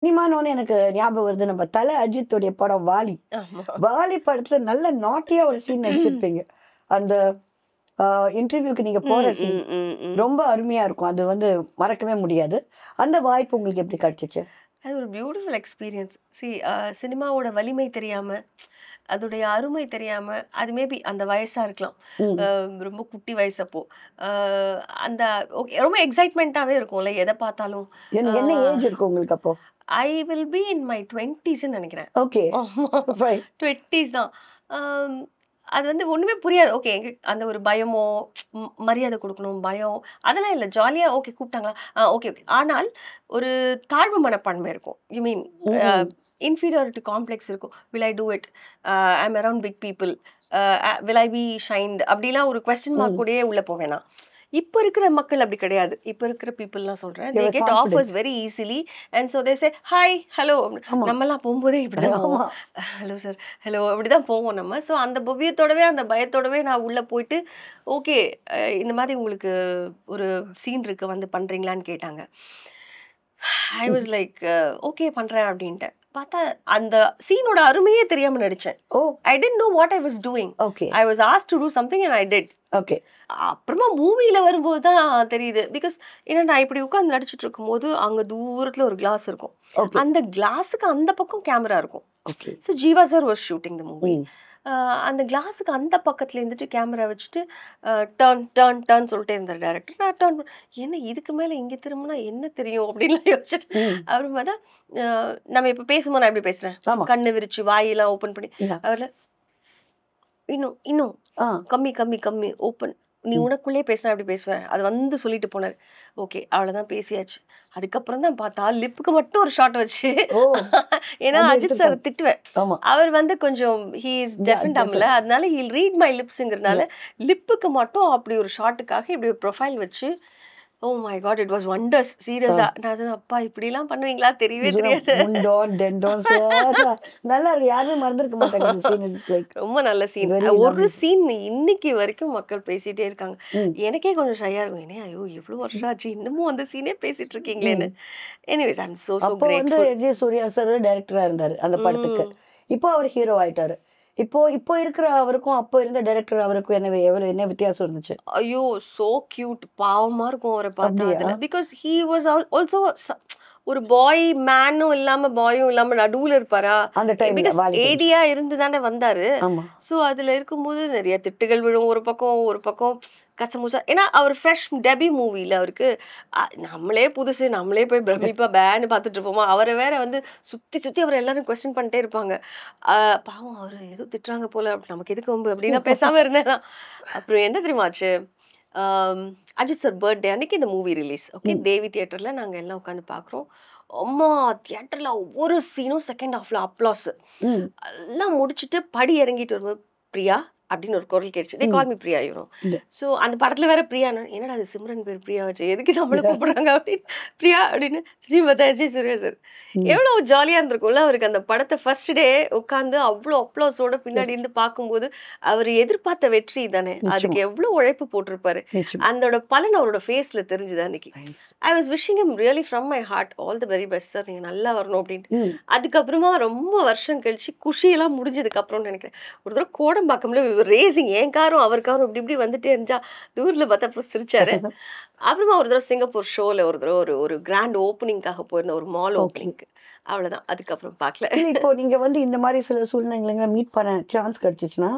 சினிமானோன்னு எனக்கு ஞாபகம் வருது. நம்ம தல அஜித்துடைய படம் வாலி. ஆமா. வாலி படத்துல நல்ல நாட்டியா ஒரு சீன் நடிச்சிருப்பீங்க. அந்த இன்டர்வியூக்கு நீங்க போற சீன் ரொம்ப அருமையா இருக்கும். அது வந்து மறக்கவே முடியாது. அந்த வாய்ப்பு உங்களுக்கு எப்படி கிடைச்சிச்சு? அது ஒரு பியூட்டிஃபுல் எக்ஸ்பீரியன்ஸ். சினிமாவோட வலிமை தெரியாம, அதோடைய அருமை தெரியாம, அது மேபி அந்த வயசா இருக்கலாம். ரொம்ப குட்டி வயசு அப்போ. அந்த ஓகே ரொம்ப எக்ஸைட்மெண்ட்டாவே இருக்கும்ல எதை பார்த்தாலும். என்ன ஏஜ் இருக்கும் உங்களுக்கு அப்போ? I will be in my 20ஸ்ன்னு நினைக்கிறேன். ஓகே. 20s தான். அது வந்து ஒண்ணுமே புரியாது. ஓகே அந்த ஒரு பயமோ, மரியாதை கொடுக்கணும் பயம் அதெல்லாம் இல்லை. ஜாலியா ஓகே கூப்பிட்டாங்களா, ஓகே ஓகே. ஆனால் ஒரு தாழ்வு மனப்பான்மை இருக்கும். யூ மீன் இன்ஃபீரியாரிட்டி காம்ப்ளெக்ஸ் இருக்கும். Will I do it, I am around big people, will I be shined அப்படிலாம் ஒரு கொஸ்டின் மார்க் கூடயே உள்ள போவேனா. இப்போ இருக்கிற மக்கள் அப்படி கிடையாது. இப்போ இருக்கிற பீப்புள்லாம் சொல்றேன், they get offers very easily and so they say hi hello. நம்மலாம் போகும்போதே இப்படிதான் போவோம், ஹலோ சார் ஹலோ அப்படிதான் போவோம் நம்ம. ஸோ அந்த பவ்யத்தோடவே அந்த பயத்தோடவே நான் உள்ள போயிட்டு ஓகே இந்த மாதிரி உங்களுக்கு ஒரு சீன் இருக்கு வந்து பண்றீங்களான்னு கேட்டாங்க. ஐ வாஸ் லைக் ஓகே பண்றேன் அப்படின்ட்டு. பார்த்தா அந்த சீனோட அருமையே தெரியாம நடிச்சேன். I didn't know what I was doing. I was asked to do something and I did. Okay. அப்புறமா மூவில வரும்போது தான் தெரியுது. பிகாஸ் ஏன்னா நான் இப்படி உட்காந்து நடிச்சிட்டு இருக்கும்போது அங்க தூரத்துல ஒரு கிளாஸ் இருக்கும். அந்த கிளாஸுக்கு அந்த பக்கம் கேமரா இருக்கும். So Jeeva sir was shooting the movie. அந்த கிளாஸுக்கு அந்த பக்கத்துல இருந்துட்டு கேமரா வச்சுட்டு டர்ன் டர்ன் டர்ன் சொல்லிட்டே இருந்தார் டைரக்டர். நான் டர்ன் என்ன இதுக்கு மேல இங்க திரும்பினா என்ன தெரியும் அப்படின்னு யோசிச்சுட்டு அப்புறமா தான் நம்ம இப்ப பேசும்போது நான் எப்படி பேசுறேன், கண்ணு விரிச்சு வாயெல்லாம் ஓப்பன் பண்ணி அவர்ல இன்னும் இன்னும் கம்மி கம்மி கம்மி ஓப்பன், நீ உனக்குள்ளே பேசினா அப்படி பேசுவேன் அது வந்து சொல்லிட்டு போனார். ஓகே அவ்வளவுதான் பேசியாச்சு. அதுக்கப்புறம் தான் பார்த்தா லிப்புக்கு மட்டும் ஒரு ஷாட் வச்சு, ஏன்னா அஜித் சார் திட்டுவேன், அவர் வந்து கொஞ்சம் ஹி இஸ் டெஃபன் டம்ல, அதனால ஹில் ரீட் மை லிப்ஸ்ங்கிறதுனால லிப்புக்கு மட்டும் அப்படி ஒரு ஷாட்டுக்காக இப்படி ஒரு ப்ரொஃபைல் வச்சு oh my got it was wonders. சீரியஸா நான் அப்பா இப்படிலாம் பண்ணுவீங்களா தெரியவே தெரியாது. நல்லா இருக்கு, யாருமே மறந்துருக்க மாட்டாங்க. ரொம்ப நல்ல சீன். ஒரு சீன் இன்னைக்கு வரைக்கும் மக்கள் பேசிட்டே இருக்காங்க. எனக்கே கொஞ்சம் ஷையா இருக்கும், ஏன்னா ஐயோ இவ்வளவு வருஷம் ஆச்சு இன்னமும் அந்த சீனே பேசிட்டு இருக்கீங்களேன்னு. Anyways I am so so grateful. SJ Suryah sir டைரக்டரா இருந்தாரு அந்த படத்துக்கு. இப்போ அவர் ஹீரோ ஆயிட்டாரு. இப்போ இருக்கிற அவருக்கும் அப்போ இருந்த டைரக்டர் அவருக்கும் என்ன வித்தியாசம் இருந்துச்சு? ஐயோ சோ கியூட், பாவமா இருக்கும் அவரை பார்த்தா. பிகாஸ் ஹி வாஸ் ஆல்சோ ஒரு பாய் மேனும் இல்லாம பாயும் இல்லாம நடுவுல இருப்பாரா. அந்த டைம் ஏடியா இருந்து தானே வந்தாரு. சோ அதுல இருக்கும்போது நிறைய திட்டுகள் விழும் ஒரு பக்கம் கசமுசா. ஏன்னா அவர் ஃப்ரெஷ் டெபி மூவில அவருக்கு நம்மளே புதுசு, நம்மளே போய் பிரமிப்பா பேன்னு பார்த்துட்டு இருப்போமா, அவரை வேற வந்து சுத்தி அவர் எல்லாரும் கொஸ்டின் பண்ணிட்டே இருப்பாங்க. பாவம் அவரு ஏதோ திட்டுறாங்க போல, நமக்கு எதுக்கு வம்பு அப்படின்னா பேசாம இருந்தேன். அப்புறம் என்ன தெரியுமாச்சு, அஜித் சார் பர்த்டே அன்னைக்கு இந்த மூவி ரிலீஸ். ஓகே தேவி தியேட்டர்ல நாங்க எல்லாம் உட்காந்து பாக்குறோம். அம்மா தியேட்டர்ல ஒவ்வொரு சீனும் செகண்ட் ஹாஃப்ல அப்ளாஸ் எல்லாம் முடிச்சுட்டு படி இறங்கிட்டு வரும்போது பிரியா அப்படின்னு ஒரு குரல் கேட்டுச்சு. They call me Priya you know. So அந்த படத்துல வேற பிரியா, என்னடா அது சிம்ரன் பேர் பிரியா வச்சு எதுக்கு நம்மள கூப்பிடுறாங்க அப்படின்னு பிரியா அப்படின்னு அஜய் சூர்யா சார் எவ்வளவு ஜாலியா இருந்திருக்கும்ல அவருக்கு. அந்த படத்தை ஃபர்ஸ்ட் டே உட்காந்து அவ்வளோ அப்ளாஸோட பின்னாடி இருந்து பார்க்கும்போது அவர் எதிர்பார்த்த வெற்றி தானே, அதுக்கு எவ்வளவு உழைப்பு போட்டிருப்பாரு. அதோட பலன் அவரோட ஃபேஸ்ல தெரிஞ்சுது அன்னைக்கு. I was wishing him really from my heart all the very best sir, நீங்க நல்லா வரணும் அப்படின்ட்டு. அதுக்கப்புறமா ரொம்ப வருஷம் கழிச்சு குஷியெல்லாம் முடிஞ்சதுக்கு அப்புறம் நினைக்கிறேன் ஒரு தடவை கோடம்பாக்கம்ல ரேசிங் என் காரும் அவர் காரும் இப்படி வந்துட்டே இருந்தா தூர்ல பார்த்தா அப்புறம் சிரிச்சாரு. அப்புறமா ஒரு தடவை சிங்கப்பூர் ஷோல ஒரு தடவை ஒரு கிராண்ட் ஓப்பனிங்காக போயிருந்த ஒரு மால் ஓப்பனிங்க்கு, அவ்வளவுதான். அதுக்கப்புறம் பார்க்கல. இப்போ நீங்க வந்து இந்த மாதிரி சில சூழ்நிலைகளை மீட் பண்ண சான்ஸ் கிடைச்சிச்சுன்னா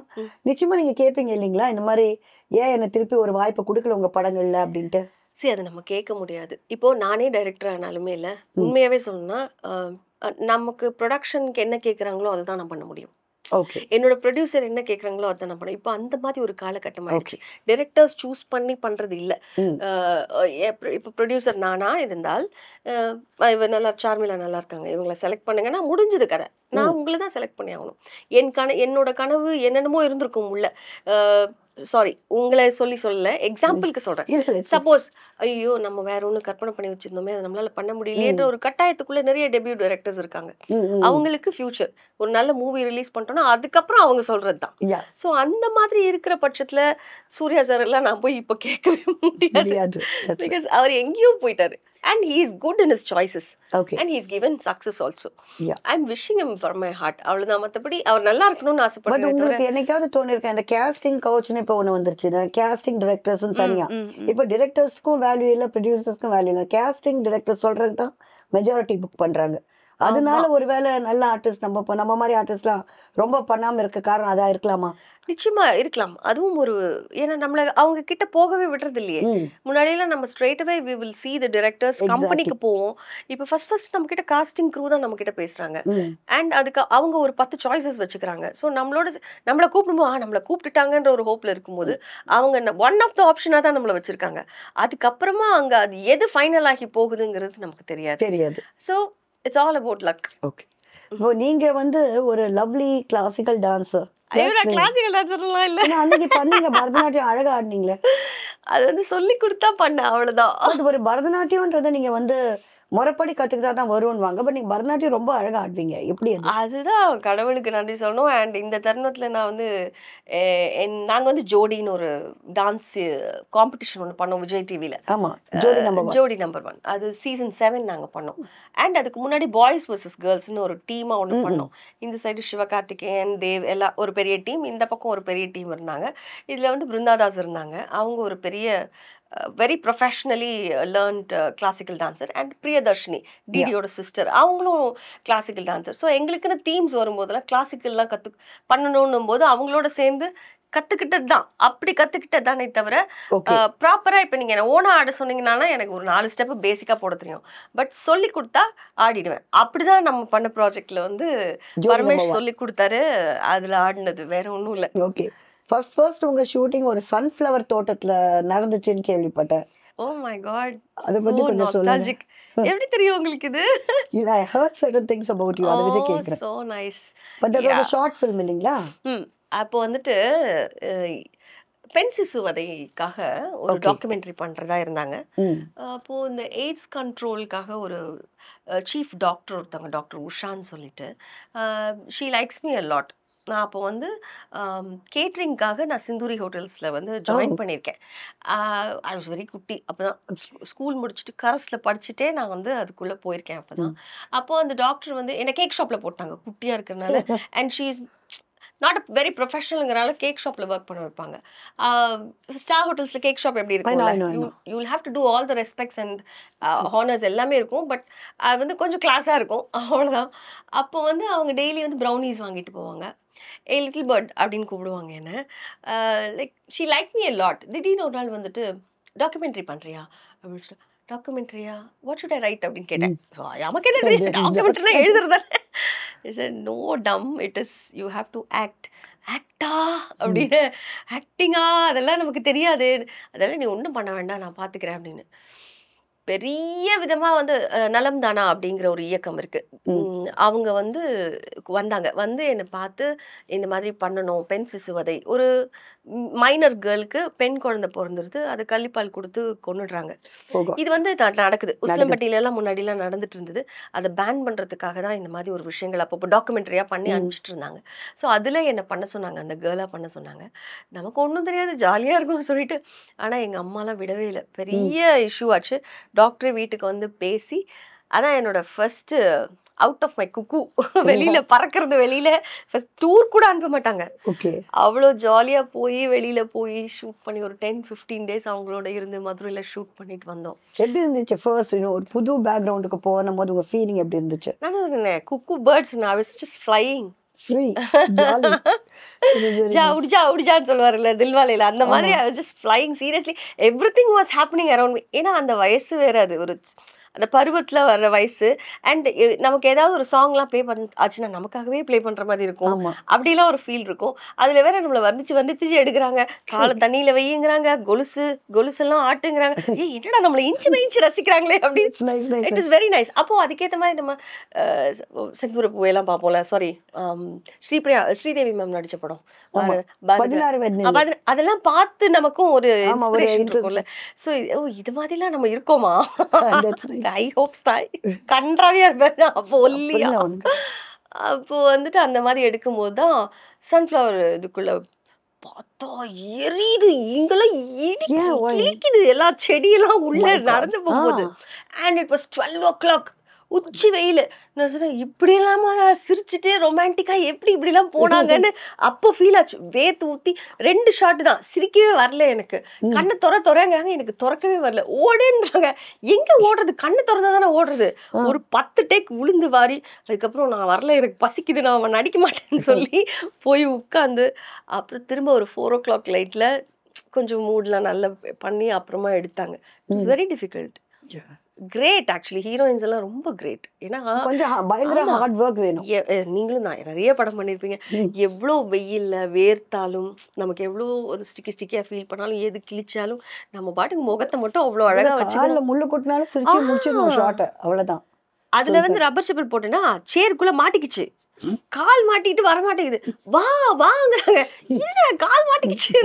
நிச்சயமா நீங்க கேட்பீங்க இல்லைங்களா, இந்த மாதிரி ஏன் என்ன திருப்பி ஒரு வாய்ப்பை கொடுக்கல உங்க படங்கள்ல அப்படின்ட்டு? சரி அதை நம்ம கேட்க முடியாது. இப்போ நானே டைரக்டர் ஆனாலுமே இல்லை, உண்மையாவே சொல்லணும்னா நமக்கு ப்ரொடக்ஷனுக்கு என்ன கேட்குறாங்களோ அதை தான் நான் பண்ண முடியும். என்னோட ப்ரொடியூசர் என்ன கேட்குறாங்களோ அதான் நான் பண்ணேன். இப்போ அந்த மாதிரி ஒரு காலகட்டம் ஆயிடுச்சு. டைரக்டர்ஸ் சூஸ் பண்ணி பண்றது இல்லை. இப்போ ப்ரொடியூசர் நானா இருந்தால் இவ நல்லா சார்மிலா நல்லா இருக்காங்க இவங்களை செலக்ட் பண்ணுங்கன்னா முடிஞ்சது கதை. நான் உங்களை தான் செலக்ட் பண்ணி ஆகணும். என்னோட கனவு என்னென்னமோ இருந்திருக்கும் உள்ள. சாரி உங்களை சொல்லல, எக்ஸாம்பிளுக்கு சொல்றேன். சப்போஸ் ஐயோ நம்ம வேற ஒண்ணு கற்பனை பண்ணி வச்சிருந்தோமே அதை நம்மளால பண்ண முடியலையேன்ற ஒரு கட்டாயத்துக்குள்ள நிறைய டெபியூ டைரக்டர்ஸ் இருக்காங்க. அவங்களுக்கு ஃபியூச்சர் ஒரு நல்ல மூவி ரிலீஸ் பண்ணிட்டோம்னா அதுக்கப்புறம் அவங்க சொல்றதுதான். சோ அந்த மாதிரி இருக்கிற பட்சத்துல சூர்யா சார் எல்லாம் நான் போய் இப்ப கேட்கவே முடியாது. பிகாஸ் அவர் எங்கேயும் போயிட்டாரு. and he is good in his choices. Okay. And he's given success also. Yeah. I'm wishing him for my heart. அவ்வளவுதான். மத்தபடி அவர் நல்லா இருக்கணும்னு பட் ஆசைப்படுறேன். உங்களுக்கு என்னைக்காவது தோணிருக்கேன் இந்த கேஸ்டிங் கவுச்னு இப்போ ஒன்று வந்துருச்சு, கேஸ்டிங் டிரெக்டர்ஸ்னு தனியா. இப்போ டிரெக்டர்ஸ்க்கும் வேல்யூ இல்லை, ப்ரொடியூசர்ஸ்க்கும் வேல்யூ இல்லை. கேஸ்டிங் டிரெக்டர் சொல்றது தான் மெஜாரிட்டி புக் பண்றாங்க. அதனால ஒருவேளை நல்ல ஆர்டிஸ்ட் நம்ம மாதிரி ஆர்டிஸ்ட்லாம் ரொம்ப பண்ணாம இருக்க காரணம் அதா இருக்கலாமா? நிச்சயமா இருக்கலாம். அதுவும் ஒரு ஏன்னா நம்மள அவங்க கிட்ட போகவே விடுறது இல்லையே. முன்னாடியெல்லாம் நம்ம straight away we will see the directors, கம்பெனிக்கு போவோம். இப்போ ஃபர்ஸ்ட் நம்ம கிட்ட காஸ்டிங் க்ரூ தான் நம்ம கிட்ட பேசுறாங்க. அண்ட் அதுக்கு அவங்க ஒரு 10 சாய்ஸஸ் வச்சுக்கிறாங்க. ஸோ நம்மள கூப்பிடும்போது நம்மளை கூப்பிட்டுட்டாங்கன்ற ஒரு ஹோப்ல இருக்கும்போது அவங்க ஒன் ஆஃப் த ஆப்ஷனா தான் நம்மள வச்சிருக்காங்க. அதுக்கப்புறமா அங்க அது எது ஃபைனல் ஆகி போகுதுங்கிறது நமக்கு தெரியாது. So it's all about luck. Okay. இப்போ நீங்க வந்து ஒரு லவ்லி கிளாசிக்கல் டான்சர். கிளாசிக்கல் டான்சர்லாம் இல்ல. அன்னைக்கு பண்ணீங்க பரதநாட்டியம், அழகா ஆடினீங்களே. அது வந்து சொல்லி கொடுத்தா பண்ண அவ்வளவுதான். பட் ஒரு பரதநாட்டியம்ன்றதை நீங்க வந்து முறைப்படி கத்துக்கிட்டா தான் வருவாங்க. பட் நீங்க பரதநாட்டியம் ரொம்ப அழகா ஆடுவீங்க. எப்படி? அதுதான் கடவுளுக்கு நன்றி சொல்லணும். அண்ட் இந்த தருணத்துல நான் வந்து நாங்க வந்து ஜோடின்னு ஒரு டான்ஸ் காம்படிஷன் ஒன்று பண்ணோம் விஜய் டிவில. ஆமா, ஜோடி நம்பர் 1. அது சீசன் 7 நாங்க பண்ணோம். அண்ட் அதுக்கு முன்னாடி பாய்ஸ் vs கேர்ள்ஸ்னு ஒரு டீமா ஒன்று பண்ணோம். இந்த சைடு சிவகார்த்திகேயன், தேவ் எல்லாம் ஒரு பெரிய டீம், இந்த பக்கம் ஒரு பெரிய டீம் இருந்தாங்க. இதுல வந்து பிருந்தாதாஸ் இருந்தாங்க. அவங்க ஒரு பெரிய very professionally learnt classical dancer. And Priyadarshini டிடியோட சிஸ்டர், அவங்களும் கிளாசிக்கல் டான்சர். ஸோ எங்களுக்குன்னு தீம்ஸ் வரும்போதெல்லாம் கிளாசிக்கல்லாம் பண்ணணும்னும் போது அவங்களோட சேர்ந்து கற்றுக்கிட்டது தான். அப்படி கற்றுக்கிட்டது தானே தவிர ப்ராப்பராக இப்போ நீங்கள் என்ன ஓனா ஆட சொன்னீங்கன்னா எனக்கு ஒரு 4 ஸ்டெப்பு பேசிக்காக போட தெரியும். பட் சொல்லி கொடுத்தா ஆடிடுவேன். அப்படிதான் நம்ம பண்ண ப்ராஜெக்டில் வந்து பரமேஷ் சொல்லி கொடுத்தாரு. அதில் ஆடினது வேற ஒன்றும் இல்லை. ஓகே. ஃபர்ஸ்ட் உங்க ஷூட்டிங் ஒரு சன்ஃப்ளவர் தோட்டத்துல நடந்துச்சுன்னு கேள்விப்பட்டேன். ஓ மை காட், அத பத்தி கொஞ்சம் சொல்லுங்க. எப்படி தெரியும் உங்களுக்கு இது? இல்ல, I heard certain things about you. அத பத்தி கேக்குறேன். So nice. But that was a short film இல்லீங்களா? அப்போ வந்துட்டு பெண் சிசுவதைக்காக ஒரு டாக்குமெண்ட்ரி பண்றதா இருந்தாங்க. அப்போ இந்த எய்ட்ஸ் கண்ட்ரோலுக்காக ஒரு சீஃப் டாக்டர் ஒருத்தவங்க, டாக்டர் உஷான்னு சொல்லிட்டு, she likes me a lot. நான் அப்போ வந்து கேட்ரிங்காக நான் சிந்தூரி ஹோட்டல்ஸில் வந்து ஜாயின் பண்ணியிருக்கேன். ஐ வாஸ் வெரி குட்டி. அப்போ தான் ஸ்கூல் முடிச்சுட்டு கரஸில் படிச்சுட்டே நான் வந்து அதுக்குள்ளே போயிருக்கேன். அப்போ தான் அந்த டாக்டர் வந்து என்னை கேக் ஷாப்பில் போட்டாங்க குட்டியாக இருக்கிறதுனால. And she is not a very ப்ரொஃபஷனலுங்கிறனால கேக் ஷாப்பில் ஒர்க் பண்ண வைப்பாங்க. ஸ்டார் ஹோட்டல்ஸில் கேக் ஷாப் எப்படி இருக்கும், you will have to do all the respects and honours எல்லாமே இருக்கும். பட் அது வந்து கொஞ்சம் கிளாஸாக இருக்கும், அவ்வளோதான். அப்போ வந்து அவங்க டெய்லி வந்து ப்ரௌனீஸ் வாங்கிட்டு போவாங்க. ஏ லிட்டில் பர்ட் அப்படின்னு கூப்பிடுவாங்க என்ன. Like she like me a lot. திடீர்னு ஒரு நாள் வந்துட்டு டாக்குமெண்ட்ரி பண்ணுறியா அப்படின்னு சொல்லிட்டு, டாக்குமெண்ட்ரியா வாட் ஷுட் ஐ ரைட் அப்படின்னு கேட்டேன். நமக்கு என்ன தெரியும், டாக்குமெண்ட்ரினா எழுதுறதானே. No dumb, it is you have to act. ஆக்டா அப்படின்னு, ஆக்டிங்கா அதெல்லாம் நமக்கு தெரியாது, அதெல்லாம் நீ ஒன்றும் பண்ண வேண்டாம் நான் பார்த்துக்கிறேன் அப்படின்னு. பெரிய விதமாக வந்து நலம் தானா அப்படிங்கிற ஒரு இயக்கம் இருக்குது. அவங்க வந்து வந்தாங்க, வந்து என்னை பார்த்து இந்த மாதிரி பண்ணணும் பெண் சிசுவதை. ஒரு மைனர் கேர்ளுக்கு பெண் குழந்தை பிறந்துருது, அது கள்ளிப்பால் கொடுத்து கொன்னுடுறாங்க. இது வந்து நடக்குது உசிலம்பட்டியிலலாம் முன்னாடிலாம் நடந்துட்டு இருந்தது. அதை பேன் பண்ணுறதுக்காக தான் இந்த மாதிரி ஒரு விஷயங்கள் அப்போ டாக்குமெண்ட்ரியாக பண்ணி அனுப்பிச்சிட்டு இருந்தாங்க. ஸோ அதில் என்னை பண்ண சொன்னாங்க, அந்த கேர்ளாக பண்ண சொன்னாங்க. நமக்கு ஒன்றும் தெரியாது, ஜாலியாக இருக்கும்னு சொல்லிட்டு. ஆனால் எங்கள் அம்மாலாம் விடவே இல்லை, பெரிய இஷ்யூ ஆச்சு. டாக்டர் வீட்டுக்கு வந்து பேசி, அதான் என்னோட ஃபர்ஸ்ட் அவுட் ஆஃப் மை குக்கு, வெளியில பறக்கிறது. வெளியில ஃபர்ஸ்ட் டூர் கூட அனுப்ப மாட்டாங்க. அவ்வளோ ஜாலியா போய் வெளியில போய் ஷூட் பண்ணி ஒரு 10-15 டேஸ் அவங்களோட இருந்து மதுரையில ஷூட் பண்ணிட்டு வந்தோம். எப்படி இருந்துச்சு ஃபர்ஸ்ட் ஒரு புது பேக்ரவுண்டுக்கு போன போது உங்க ஃபீலிங் எப்படி இருந்துச்சு? நான் சொன்னேன் cuckoo birds, I was just flying. உடிஜான்னு சொல்லுவாருல்ல தில்வாலையில, அந்த மாதிரி I was just flying. seriously everything was happening around me. ஏன்னா அந்த வயசு வேற, அது ஒரு அந்த பருவத்தில் வர்ற வயசு. அண்ட் நமக்கு ஏதாவது ஒரு சாங்லாம் ப்ளே ஆச்சுன்னா நமக்காகவே ப்ளே பண்ணுற மாதிரி இருக்கும். அப்படிலாம் ஒரு ஃபீல் இருக்கும். அதில் வேற நம்மளை வர்ணிச்சு எடுக்கிறாங்க, காலை தண்ணியில் வையுங்கிறாங்க, கொலுசெல்லாம் ஆட்டுங்கிறாங்க. என்னடா நம்மளை இன்ச்சு இன்ச்சு ரசிக்கிறாங்களே அப்படின்னு. It is very nice. அப்போது அதுக்கேற்ற மாதிரி நம்ம செந்தூர பூவையெல்லாம் பார்ப்போம்ல, சாரி ஸ்ரீதேவி மேம் நடித்த படம் அதெல்லாம் பார்த்து நமக்கும் ஒரு இன்ஸ்பிரேஷன் இருக்கும்ல. ஸோ இது மாதிரிலாம் நம்ம இருக்கோமா? ஐ ஹோப்ஸ் தான். கன்றாவியா இருப்பேன் அப்போ ஒல்லியா. அப்போ வந்துட்டு அந்த மாதிரி எடுக்கும்போது தான் சன்ஃப்ளவர் இதுக்குள்ள பார்த்தா எரியுது, இங்கெல்லாம் கிழிக்குது, எல்லாம் செடியெல்லாம் உள்ள நடந்து போகுது. அண்ட் இட் வாஸ் 12 o'clock, உச்சி வெயில். நான் சொன்னேன், இப்படி இல்லாம சிரிச்சுட்டு ரொமான்டிக்கா எப்படி இப்படிலாம் போனாங்கன்னு அப்போ ஃபீல் ஆச்சு. வேத்து ஊத்தி 2 ஷாட் தான், சிரிக்கவே வரல எனக்கு. கண்ணை துறங்கிறாங்க, எனக்கு திறக்கவே வரல. ஓடுன்றாங்க, எங்க ஓடுறது, கண்ணு திறந்தா தானே ஓடுறது. ஒரு 10 டேக் உளுந்து வாரி, அதுக்கப்புறம் நான் வரல, எனக்கு பசிக்குது, நான் அவன் நடிக்க மாட்டேன்னு சொல்லி போய் உட்காந்து, அப்புறம் திரும்ப ஒரு 4 o'clock லைட்ல கொஞ்சம் மூட்லாம் நல்லா பண்ணி அப்புறமா எடுத்தாங்க. Very difficult. Great. Actually heroines எல்லாம் ரொம்ப கிரேட். ஏன்னா கொஞ்சம் பயங்கர ஹார்ட் ஒர்க் வேணும். நீங்களும் தான் நிறைய படம் பண்ணியிருப்பீங்க. எவ்வளோ வெயில்ல வேர்த்தாலும், நமக்கு எவ்வளோ ஒரு ஸ்டிக்கியா ஃபீல் பண்ணாலும், எது கிழிச்சாலும் நம்ம பாட்டுக்கு முகத்தை மட்டும் அவ்வளோ அழகா வச்சு முள்ளு கொட்டினாலும் சிரிச்சு முடிச்சிடணும் ஷார்ட், அவ்வளவுதான். அதுல வந்து ரப்பர் செப்பல் போட்டேன்னா சேருக்குள்ள மாட்டிக்கிச்சு, கால் மாட்டிக்கிட்டு வர மாட்டேங்குது. வாங்குறாங்க, இல்ல கால் மாட்டிக்கிச்சு.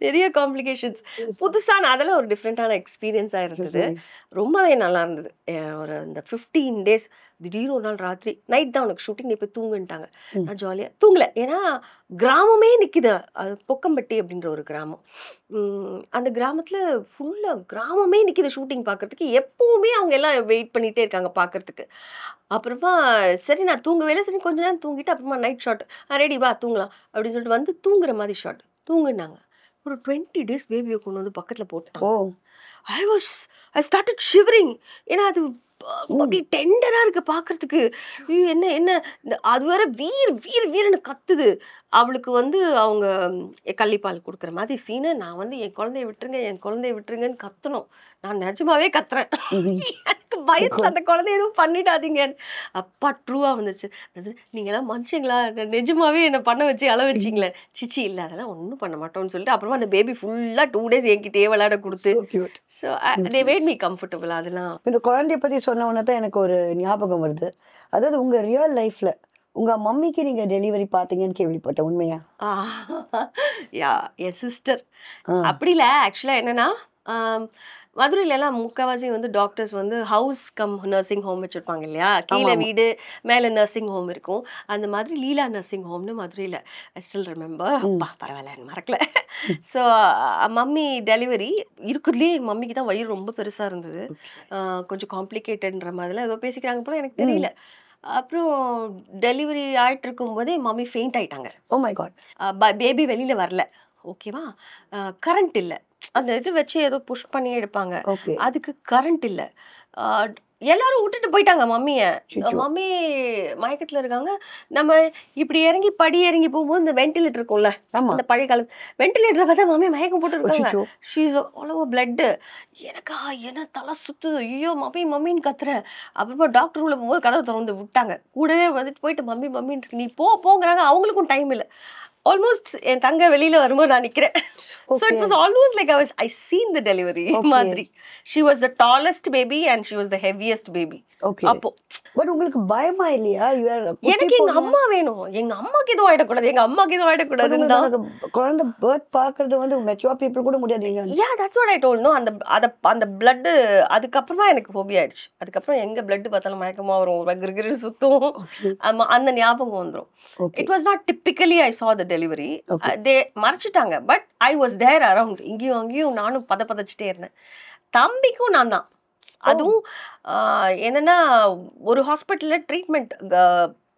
நிறைய காம்ப்ளிகேஷன்ஸ், புதுசான அதெல்லாம் ஒரு டிஃப்ரெண்டான எக்ஸ்பீரியன்ஸா இருந்தது. ரொம்பவே நல்லா இருந்தது. ஒரு அந்த 15 days திடீர்னு ஒரு நாள் ராத்திரி, நைட் தான் உனக்கு ஷூட்டிங், நீ போய் தூங்குன்ட்டாங்க. நான் ஜாலியா தூங்கல, ஏன்னா கிராமமே நிக்குது. அது பொக்கம்பட்டி அப்படின்ற ஒரு கிராமம். அந்த கிராமத்துல ஃபுல்லா கிராமமே நிக்குது ஷூட்டிங் பாக்குறதுக்கு. எப்பவுமே அவங்க எல்லாம் வெயிட் பண்ணிட்டே இருக்காங்க பாக்குறதுக்கு. அப்புறமா சரி நான் தூங்கவே இல்லை, சரி கொஞ்ச நேரம் தூங்கிட்டு அப்புறமா நைட் ஷாட், ரெடி வா தூங்கலாம் அப்படின்னு சொல்லிட்டு வந்து தூங்குற மாதிரி ஷாட் தூங்குனாங்க. ஒரு 20 days பேபியை கொண்டு வந்து பக்கத்துல போட்டாங்க. I started shivering. ஏன்னா அது அப்படி டெண்டரா இருக்கு பாக்குறதுக்கு. என்ன அது வேற வீர்னு கத்துது. அவளுக்கு வந்து அவங்க கள்ளிப்பால் கொடுக்குற மாதிரி சீனு. நான் வந்து என் குழந்தைய விட்டுருங்கன்னு கத்தணும். நான் நிஜமாவே கத்துறேன். எனக்கு பயத்துல அந்த குழந்தைய எதுவும் பண்ணிடாதீங்க. அப்பா ட்ரூவா வந்துருச்சு. நீங்க எல்லாம் மனுஷங்களா, நிஜமாவே என்ன பண்ண வச்சு அள வச்சிங்களே. சிச்சி இல்ல, அதெல்லாம் ஒன்றும் பண்ண மாட்டோம்னு சொல்லிட்டு அப்புறமா அந்த பேபி ஃபுல்லா 2 days என்கிட்டயே விளையாட கொடுத்து, so they made me comfortable. அதெல்லாம் இந்த குழந்தைய பத்தி சொன்ன உடனே தான் எனக்கு ஒரு ஞாபகம் வருது. அதாவது உங்க ரியல் லைஃப்ல உங்க மம்மிக்கு நீங்க டெலிவரி பாத்தீங்கன்னு கேள்விப்பட்டேன், உண்மையா? யா, என் சிஸ்டர். அப்படி இல்லை, ஆக்சுவலா என்னன்னா மதுரையில எல்லாம் முக்கால்வாசி வந்து டாக்டர்ஸ் வந்து ஹவுஸ் கம் நர்சிங் ஹோம் வச்சிருப்பாங்க இல்லையா, கீழே வீடு மேலே நர்சிங் ஹோம் இருக்கும். அந்த மாதிரி லீலா நர்சிங் ஹோம்னு மதுரையில், ஐ ஸ்டில் ரிமெம்பர். பரவாயில்ல, மறக்கல. ஸோ மம்மி டெலிவரி இருக்கிறதுலே என் மம்மிக்கு தான் வயிறு ரொம்ப பெருசாக இருந்தது. கொஞ்சம் காம்ப்ளிகேட்டட்ன்ற மாதிரிலாம் ஏதோ பேசிக்கிறாங்க போல, எனக்கு தெரியல. அப்புறம் டெலிவரி ஆயிட்டு இருக்கும் போதே மம்மி ஃபெயிண்ட் ஆயிட்டாங்க. Oh my God. பேபி வெளியில வரல, ஓகேவா. கரண்ட் இல்லை, அந்த இது வச்சு ஏதோ புஷ் பண்ணி எடுப்பாங்க, அதுக்கு கரண்ட் இல்லை. எல்லாரும் விட்டுட்டு போயிட்டாங்க மம்மிய. மம்மி மயக்கத்துல இருக்காங்க. நம்ம இப்படி படி இறங்கி போகும்போது இந்த வென்டிலேட்டர் இருக்கும்ல, அந்த பழைய காலம் வென்டிலேட்டரை பார்த்தா மம்மி மயக்கம் போட்டு இருக்காங்க. She's all over blood. எனக்கா என்ன தலை சுத்துது, ஐயோ மம்மின்னு கத்துறேன். அப்புறமா டாக்டர் உள்ள போகும்போது கதவை திறந்து விட்டாங்க. கூடவே வந்துட்டு போயிட்டு மம்மின்னு நீ போங்கிறாங்க. அவங்களுக்கும் டைம் இல்லை. ஆல்மோஸ்ட் என் தங்க வெளியில வரும்போது நான் நிக்கிறேன். So it was almost like I seen the delivery மாதிரி. She was the tallest baby and she was the heaviest baby. அப்போ பட் உங்களுக்கு பயமா இல்லையா? எனக்கு எங்க அம்மா வேணும், எங்க அம்மாக்கு எதுவும் ஆயிடக்கூடாதுன்னு தான். குழந்தை பர்த் பாக்குறது வந்து மெச்சூர் பீப்புள் கூட முடியாது. Yeah, that's what I told. No, அந்த blood அதுக்கப்புறமா எனக்கு ஃபோபியா ஆயிடுச்சு. அதுக்கப்புறம் எங்க blood பார்த்தாலும் மயக்கமா வரும், கிரிகிரி சுத்தும், அந்த ஞாபகம் வந்துடும். It was not typically I saw the delivery. They மறைச்சிட்டாங்க, but I was there around. இங்கேயும் அங்கேயும் நானும் பதச்சிட்டே இருந்தேன். தம்பிக்கும் நான் தான். அதுவும் என்னன்னா ஒரு ஹாஸ்பிட்டல்ல ட்ரீட்மெண்ட்,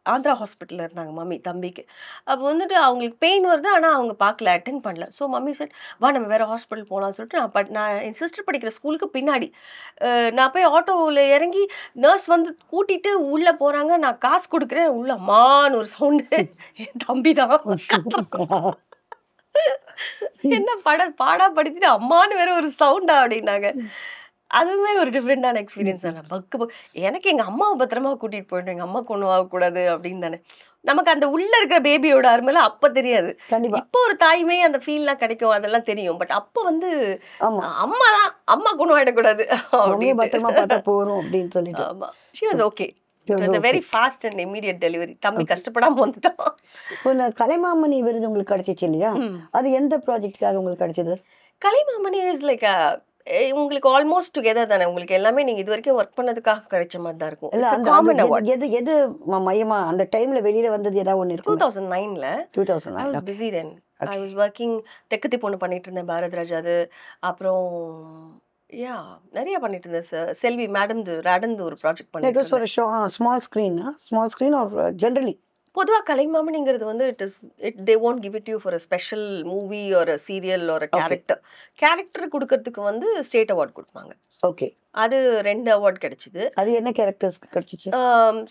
ஆந்திரா ஹாஸ்பிட்டலில் இருந்தாங்க மம்மி தம்பிக்கு. அப்போ வந்துட்டு அவங்களுக்கு பெயின் வருது, ஆனால் அவங்க பார்க்கல, அட்டென்ட் பண்ணல. ஸோ மம்மி செட் வா நம்ம வேறு ஹாஸ்பிட்டல் போகலான்னு சொல்லிட்டு நான் என் சிஸ்டர் படிக்கிற ஸ்கூலுக்கு பின்னாடி நான் போய் ஆட்டோவில் இறங்கி நர்ஸ் வந்து கூட்டிகிட்டு உள்ளே போகிறாங்க. நான் காசு கொடுக்குறேன், உள்ள அம்மான்னு ஒரு சவுண்டு. என் தம்பி தான் என்ன பாடா படுத்திட்டு அம்மானு வேற ஒரு சவுண்டா அப்படின்னாங்க. அதுவுமே ஒரு டிஃப்ரெண்டான எக்ஸ்பீரியன்ஸ் தானே. எனக்கு எங்க அம்மாவை பத்திரமா கூட்டிட்டு போயிட்டேன், எங்க அம்மாவுக்கு ஒன்றும் ஆகக்கூடாது அப்படின்னு தானே. நமக்கு அந்த உள்ள இருக்கிற பேபியோட அருமைலாம் அப்ப தெரியாது. இப்போ ஒரு தாய்மை அந்த ஃபீல்லாம் கிடைக்கும், அதெல்லாம் தெரியும். பட் அப்ப வந்து அம்மாக்கு ஒன்றும் ஆயிடக்கூடாது, பத்திரமா பார்த்தா போறோம் அப்படின்னு சொல்லிட்டு. ஆமா, she was okay. It was a very fast and immediate delivery. தம்பி கஷ்டப்படாம வந்துட்டான். கலைமாமணி விருது உங்களுக்கு கிடைச்சிச்சு இல்லையா? அது எந்த ப்ராஜெக்டுக்காக உங்களுக்கு கிடைச்சது? கலைமாமணி இஸ் லைக் உங்களுக்கு ஆல்மோஸ்ட் டுகெதர் தானே. உங்களுக்கு எல்லாமே நீங்க இது வரைக்கும் ஒர்க் பண்ணதுக்காக கிடைச்ச மாதிரி தான் இருக்கும். எது மையமா அந்த டைம்ல வெளியில வந்தது ஏதாவது ஒன்னு இருக்கு? 2009ல. I was busy then. I was working Thekkathi Ponnu பண்ணிட்டு இருந்தேன் பாரதிராஜ் அது. அப்புறம் நிறைய பண்ணிட்டு இருந்தேன் சார். செல்வி மேடம்து ராடன்து ஒரு ப்ராஜெக்ட் பண்ணிட்டு இருந்தேன். ஸ்மால் ஸ்க்ரீன் ஆர் ஜெனரலி பொதுவாக கலைமாமணிங்கிறது வந்து தே won't give it to you for a special movie or a serial or a character கொடுக்கறதுக்கு வந்து ஸ்டேட் அவார்ட் கொடுப்பாங்க. ஓகே, அது 2 அவார்ட் கிடைச்சிது. அது என்ன கேரக்டர்ஸ்க்கு கிடைச்சிச்சு?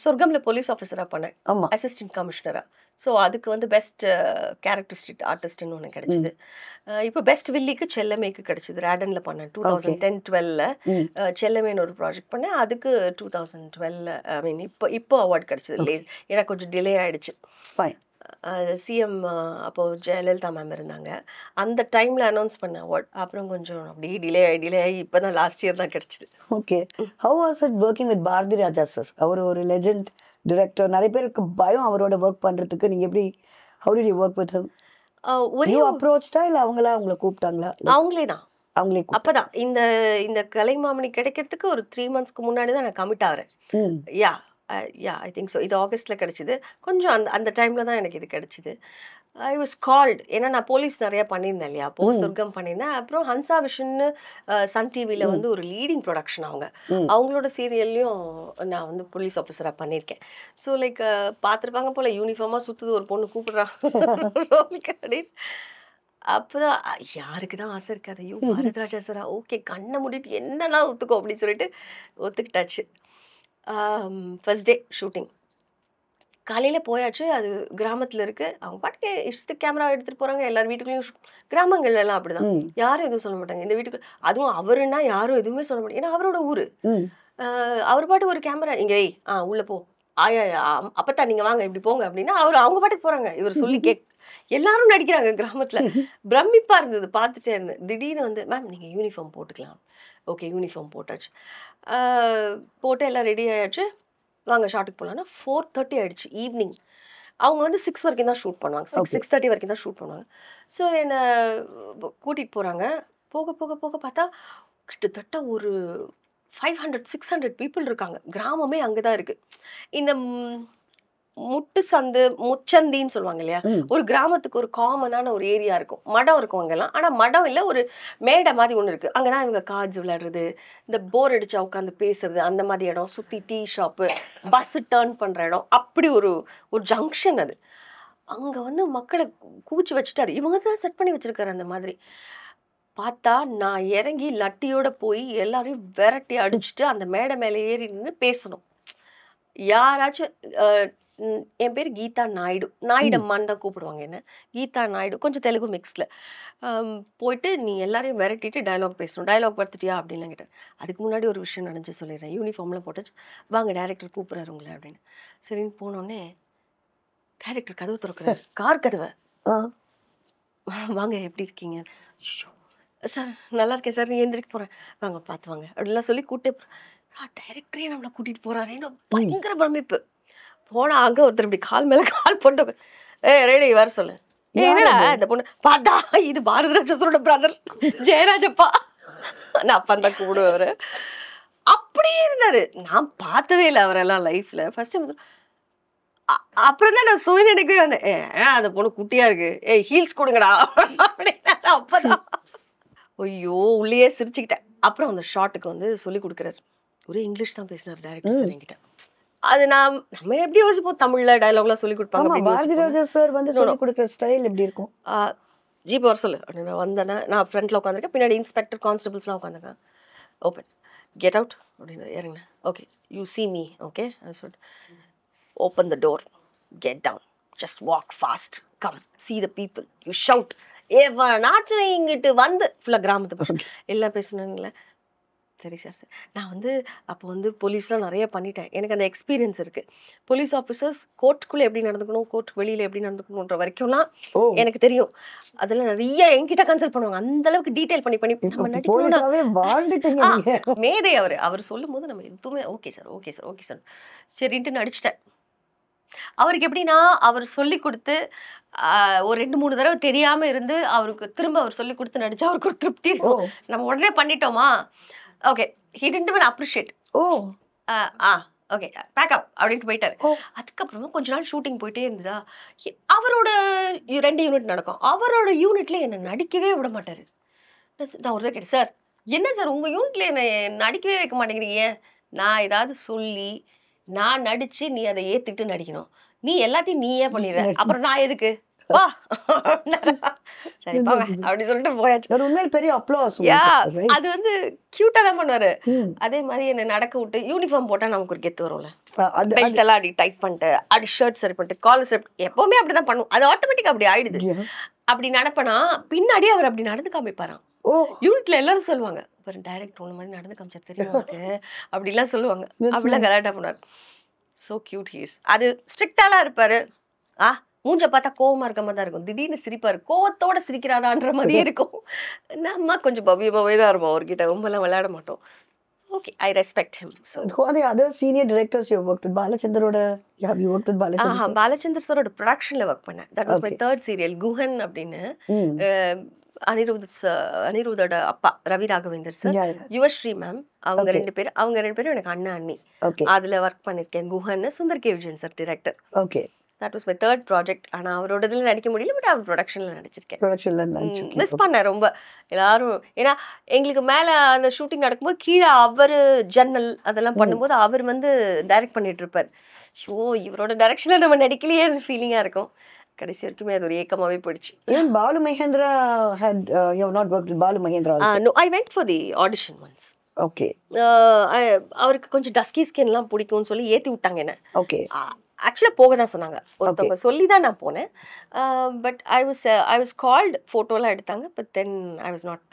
சொர்க்கம்ல போலீஸ் ஆஃபீஸராக பண்ணேன், அசிஸ்டன்ட் கமிஷனரா. ஸோ அதுக்கு வந்து பெஸ்ட் கேரக்டரிஸ்டிக் ஆர்டிஸ்ட்னு ஒன்று கிடைச்சிது. இப்போ பெஸ்ட் வில்லிக்கு செல்லமேக்கு கிடைச்சிது. ராடன்ல பண்ணேன் 2010-12 செல்லமேன்னு ஒரு ப்ராஜெக்ட் பண்ணேன். அதுக்கு 2012 ஐ மீன் இப்போ அவார்ட் கிடைச்சிது. எனக்கு கொஞ்சம் டிலே ஆயிடுச்சு. சிஎம் அப்போ ஜெயலலிதா மேம் இருந்தாங்க. அந்த டைம்ல அனௌன்ஸ் பண்ண அவார்ட். அப்புறம் கொஞ்சம் அப்படியே டிலே ஆகி இப்போதான் லாஸ்ட் இயர் தான் கிடைச்சிது. Okay, how was it working with Bharathi Raja sir? அவர் ஒரு லெஜெண்ட் டிரெக்டர். நிறைய பேருக்கு பயம் அவரோட ஒர்க் பண்றதுக்கு. நீங்க எப்படி, how did you work with him? you approached இல்ல அவங்களா உங்களை கூப்பிட்டாங்களா? அவங்களே அப்பதான் இந்த கலைமாமணி கிடைக்கிறதுக்கு ஒரு 3 monthsக்கு முன்னாடி தான் நான் கமிட் ஆகிறேன். I think so. இது ஆகஸ்ட்ல கிடைச்சிது. கொஞ்சம் அந்த டைம்ல தான் எனக்கு இது கிடைச்சிது. I was called. ஏன்னா நான் போலீஸ் நிறைய பண்ணியிருந்தேன் இல்லையா, சொர்க்கம் பண்ணியிருந்தேன். அப்புறம் ஹன்சா விஷன்னு சன் டிவியில் வந்து ஒரு லீடிங் ப்ரொடக்ஷன் அவங்களோட சீரியல்லையும் நான் வந்து போலீஸ் ஆஃபீஸராக பண்ணியிருக்கேன். ஸோ லைக் பார்த்துருப்பாங்க போல, யூனிஃபார்மாக சுற்றுது ஒரு பொண்ணு கூப்பிடுறான் ரோலுக்கு அப்படின்னு. அப்போதான் யாருக்கு தான் ஆசை இருக்காது, ஐயோ பாரதிராஜா சாரா, ஓகே கண்ணை மூடிட்டு என்னன்னா ஒத்துக்கோ அப்படின்னு சொல்லிட்டு ஒத்துக்கிட்டாச்சு. ஃபர்ஸ்ட் டே ஷூட்டிங் காலையில் போயாச்சு. அது கிராமத்தில் இருக்குது. அவங்க பாட்டுக்கு இஷ்டத்துக்கு கேமரா எடுத்துகிட்டு போகிறாங்க. எல்லாரும் வீட்டுக்குள்ளேயும் கிராமங்கள்லாம் அப்படி தான், யாரும் எதுவும் சொல்ல மாட்டாங்க. இந்த வீட்டுக்கு அதுவும் அவருன்னா யாரும் எதுவுமே சொல்ல மாட்டாங்க. ஏன்னா அவரோட ஊர். அவர் பாட்டுக்கு ஒரு கேமரா இங்கே உள்ளே போ, அப்பத்தான் நீங்கள் வாங்க இப்படி போங்க அப்படின்னா அவங்க பாட்டுக்கு போகிறாங்க. இவர் சொல்லி எல்லாரும் நடிக்கிறாங்க கிராமத்தில். பிரமிப்பாக இருந்தது, பார்த்துட்டே இருந்தேன். திடீர்னு வந்து மேம் நீங்கள் யூனிஃபார்ம் போட்டுக்கலாம். ஓகே, யூனிஃபார்ம் போட்டாச்சு. போட்டு எல்லாம் ரெடி ஆயாச்சு, வாங்க ஷாட்டுக்கு போகலான்னா 4:30 ஆகிடுச்சு ஈவினிங். அவங்க வந்து 6 வரைக்கும் தான் ஷூட் பண்ணுவாங்க, 6:30 வரைக்கும் தான் ஷூட் பண்ணுவாங்க. ஸோ என்னை கூட்டிகிட்டு போகிறாங்க. போக போக போக பார்த்தா கிட்டத்தட்ட ஒரு 500-600 பீப்புள் இருக்காங்க. கிராமமே அங்கே தான் இருக்குது. இந்த முட்டு சந்து முச்சந்தின்னு சொல்லுவாங்க இல்லையா, ஒரு கிராமத்துக்கு ஒரு காமனான ஒரு ஏரியா இருக்கும். மடம் இருக்கும் அங்கெல்லாம். ஆனால் மடம் இல்லை, ஒரு மேடை மாதிரி ஒன்று இருக்குது. அங்கே தான் இவங்க கார்ட்ஸ் விளையாடுறது, இந்த போர் அடிச்சா உட்காந்து பேசுறது, அந்த மாதிரி இடம். சுற்றி டீ ஷாப்பு, பஸ்ஸு டேர்ன் பண்ணுற இடம், அப்படி ஒரு ஜங்ஷன் அது. அங்கே வந்து மக்களை குவிச்சு வச்சுட்டாரு. இவங்க தான் செட் பண்ணி வச்சுருக்காரு. அந்த மாதிரி பார்த்தா நான் இறங்கி லட்டியோட போய் எல்லாரையும் விரட்டி அடிச்சுட்டு அந்த மேடை மேலே ஏறி நின்று பேசணும். யாராச்சும் என் பேர் கீதா நாயுடு, நாயுடம்மான்னு தான் கூப்பிடுவாங்க என்ன, கீதா நாயுடு, கொஞ்சம் தெலுங்கு மிக்ஸில். போயிட்டு நீ எல்லாரையும் விரட்டிட்டு டயலாக் பேசணும். டயலாக் பார்த்துட்டியா அப்படின்லாம் கேட்டேன். அதுக்கு முன்னாடி ஒரு விஷயம் நினச்சி சொல்லிடுறேன். யூனிஃபார்ம்லாம் போட்டாச்சு, வாங்க டைரக்டர் கூப்பிட்றாரு உங்களை அப்படின்னு. சரின்னு போனோடனே டைரக்டர் கதவு திறக்கிறாரு, கார் கதவை. வாங்க எப்படி இருக்கீங்க? சார் நல்லா இருக்கேன் சார், நீ எந்திரிக்க போகிறேன், வாங்க பார்த்து வாங்க அப்படின்லாம் சொல்லி கூப்பிட்டு டைரக்டரே நம்மளை கூட்டிகிட்டு போகிறாருன்னு பயங்கர பிரமிப்பு. போனால் அங்கே ஒருத்தர் இப்படி கால் மேலே கால் போட்டு ரெடி வர சொல்லு. என்னடா இந்த பொண்ணு பார்த்தா இது பாரதிராஜத்தோட பிரதர் ஜெயராஜப்பா, நான் அப்பா தான் கூப்பிடுவார். அப்படியே இருந்தாரு. நான் பார்த்ததே இல்லை அவரெல்லாம் லைஃப்ல ஃபர்ஸ்ட் டைம். அப்புறம் தான் நான் சுயநினைக்கவே வந்தேன், அந்த பொண்ணு குட்டியா இருக்கு, ஹீல்ஸ் கொடுங்கடா அப்படின்னா. அப்பதான் ஐயோ உள்ளே சிரிச்சுக்கிட்டேன். அப்புறம் அந்த ஷாட்டுக்கு வந்து சொல்லி கொடுக்குறாரு. ஒரே இங்கிலீஷ் தான் பேசினார் டைரக்டர் சார் என்கிட்ட. அது நம்ம எப்படி யோசிப்போம், தமிழ்ல டயலாக்லாம் சொல்லி கொடுப்பாங்க. பாரதிராஜா சார் வந்து சொல்லி கொடுக்குற ஸ்டைல் எப்படி இருக்கும்? ஜீப் வர சொல்லு அப்படின்னு நான் வந்தேன்னா, நான் ஃப்ரண்ட்ல உட்காந்துருக்கேன், பின்னாடி இன்ஸ்பெக்டர் கான்ஸ்டபிள்ஸ்லாம் உட்காந்துருக்கேன். ஓப்பன் கெட் அவுட் அப்படின்னு இறங்கினேன். Okay you see me, okay சொல்லிட்டு open the door, get down, just walk fast, come see the people, you shout. எவனாச்சும் இங்கிட்டு வந்து ஃபுல்லாக கிராமத்து பக்கம் எல்லாம் பேசணுங்களே. சரி சார் சார், நான் வந்து அப்போ வந்து போலீஸ்லாம் நிறைய பண்ணிட்டேன், எனக்கு அந்த எக்ஸ்பீரியன்ஸ் இருக்குது. போலீஸ் ஆஃபீஸர்ஸ் கோர்ட்டுக்குள்ளே எப்படி நடந்துக்கணும், கோர்ட்டுக்கு வெளியில் எப்படி நடந்துக்கணுன்ற வரைக்கும்லாம் எனக்கு தெரியும். அதெல்லாம் நிறைய என்கிட்ட கன்சல்ட் பண்ணுவாங்க. அந்த அளவுக்கு டீட்டெயில் பண்ணி நம்ம நடிக்கணும். மேதை அவர் சொல்லும் போது நம்ம எதுவுமே okay sir okay sir okay sir சரின்ட்டு நடிச்சிட்டேன். அவருக்கு எப்படின்னா, அவர் சொல்லி கொடுத்து ஒரு 2-3 தடவை தெரியாமல் இருந்து அவருக்கு திரும்ப அவர் சொல்லி கொடுத்து நடிச்சா அவருக்கு ஒரு திருப்தி இருக்கும். நம்ம உடனே பண்ணிட்டோமா, okay he didn't even appreciate. Okay pack up அப்படின்ட்டு போயிட்டாரு. ஓ. அதுக்கப்புறமா கொஞ்ச நாள் ஷூட்டிங் போயிட்டே இருந்ததா, அவரோட 2 யூனிட் நடக்கும். அவரோட யூனிட்ல என்ன நடிக்கவே விட மாட்டாரு. நான் ஒரு கேட்டேன், சார் என்ன சார் உங்க யூனிட்ல என்ன நடிக்கவே வைக்க மாட்டேங்கிறீங்க? நான் ஏதாவது சொல்லி நான் நடிச்சு நீ அதை ஏத்துக்கிட்டு நடிக்கணும். நீ எல்லாத்தையும் நீயே பண்ணிடுற, அப்புறம் நான் எதுக்கு வா சரி பாங்க அப்படி சொல்லிட்டு போயாச்சு. அது உண்மையில பெரிய அப்ளாஸ். அது வந்து கியூட்டா தான் பண்ணுவாரு. அதே மாதிரி என்ன நடக்க விட்டு யூனிஃபார்ம் போட்டா நமக்கு ஒரு கெத்து வரும்ல, பெல்ட் எல்லாம் அப்படி டைட் பண்ணிட்டு அப்படி ஷர்ட் சரி பண்ணிட்டு காலர் சரி எப்பவுமே அப்படிதான் பண்ணுவோம். அது ஆட்டோமேட்டிக்கா அப்படி ஆயிடுது. அப்படி நடப்பனா பின்னாடி அவர் அப்படி நடந்து காமிப்பாராம். யூனிட்ல எல்லாரும் சொல்லுவாங்க, ஒரு டைரக்டர் ஒண்ணு மாதிரி நடந்து காமிச்சார் தெரியுமா அப்படிலாம் சொல்லுவாங்க. அப்படிலாம் கலாட்டா பண்ணுவார். So cute he is. அது ஸ்ட்ரிக்டாலாம் இருப்பாரு. மூஞ்ச பார்த்தா கோவமா இருக்க மாதிரி தான் இருக்கும். திடீர்னு சிரிப்பாரு, கோவத்தோட சிரிக்கிறாரான்ற மாதிரியே இருக்கும். நம்ம கொஞ்சம் பவ்யமாவே தான் இருப்போம் அவர்கிட்ட, ரொம்பலாம் விளையாட மாட்டோம். Okay, I respect him. So who are the other senior directors you have worked with? Balachandroda, have you worked with Balachandra? Balachander சாரோட ப்ரொடக்ஷன்ல ஒர்க் பண்ணேன். That was my 3rd serial Guhan அப்படின்னு. அனிருத்தோட அப்பா ரவி ராகவேந்தர் சார், யுவஸ்ரீ மேம், அவங்க 2 பேரும் எனக்கு அண்ணா அண்ணி. அதுல ஒர்க் பண்ணிருக்கேன். Guhan Sundar K Vijayan sir director. Okay, that was my 3rd project. ஆனா அவரோட இதுல நடிக்க முடியல, பட் அவர் ப்ரொடக்ஷன்ல நடிச்சிருக்கேன். மிஸ் பண்ணேன் ரொம்ப எல்லாரும். ஏன்னா எங்களுக்கு மேல அந்த ஷூட்டிங் நடக்கும்போது கீழே அவரு ஜன்னல் அதெல்லாம் பண்ணும்போது அவர் வந்து டைரக்ட் பண்ணிட்டு இருப்பார். ஷோ இவரோட டைரக்ஷன்ல நம்ம நடிக்கலையே ஃபீலிங்கா இருக்கும். கடைசி வரைக்குமே அது ஒரு ஏக்கமாவே போயிடுச்சு. Even Balu Mahendra had you have not worked with Balu Mahendra also? No, I went for the audition once. Okay. அவருக்கு கொஞ்சம் டஸ்கி ஸ்கின்லாம் பிடிக்கும்னு சொல்லி ஏத்தி விட்டாங்க என்ன. Okay. ஆக்சுவலாக போக தான் சொன்னாங்க, ஒருத்தவங்க சொல்லி தான் நான் போனேன். பட் ஐ வாஸ் கால்ட், ஃபோட்டோலாம் எடுத்தாங்க. But then I was not